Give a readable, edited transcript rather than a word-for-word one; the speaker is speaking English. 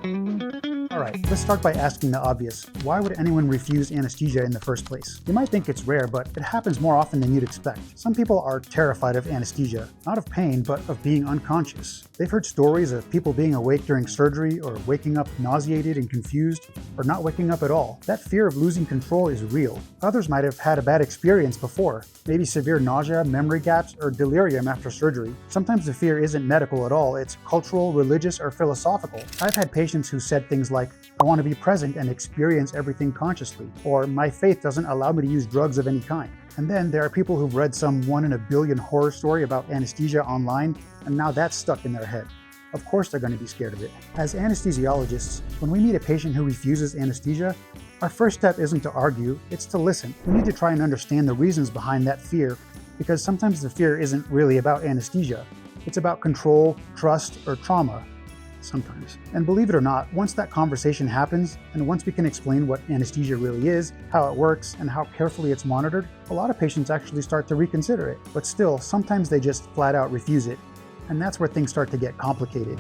Alright, let's start by asking the obvious. Why would anyone refuse anesthesia in the first place? You might think it's rare, but it happens more often than you'd expect. Some people are terrified of anesthesia, not of pain, but of being unconscious. They've heard stories of people being awake during surgery, or waking up nauseated and confused, or not waking up at all. That fear of losing control is real. Others might have had a bad experience before, maybe severe nausea, memory gaps, or delirium after surgery. Sometimes the fear isn't medical at all, it's cultural, religious, or philosophical. I've had patients who said things like, I want to be present and experience everything consciously, or my faith doesn't allow me to use drugs of any kind. And then there are people who've read some 1 in a billion horror story about anesthesia online, and now that's stuck in their head. Of course they're going to be scared of it. As anesthesiologists, when we meet a patient who refuses anesthesia, our first step isn't to argue, it's to listen. We need to try and understand the reasons behind that fear, because sometimes the fear isn't really about anesthesia. It's about control, trust, or trauma. Sometimes. And believe it or not, once that conversation happens, and once we can explain what anesthesia really is, how it works, and how carefully it's monitored, a lot of patients actually start to reconsider it. But still, sometimes they just flat out refuse it. And that's where things start to get complicated.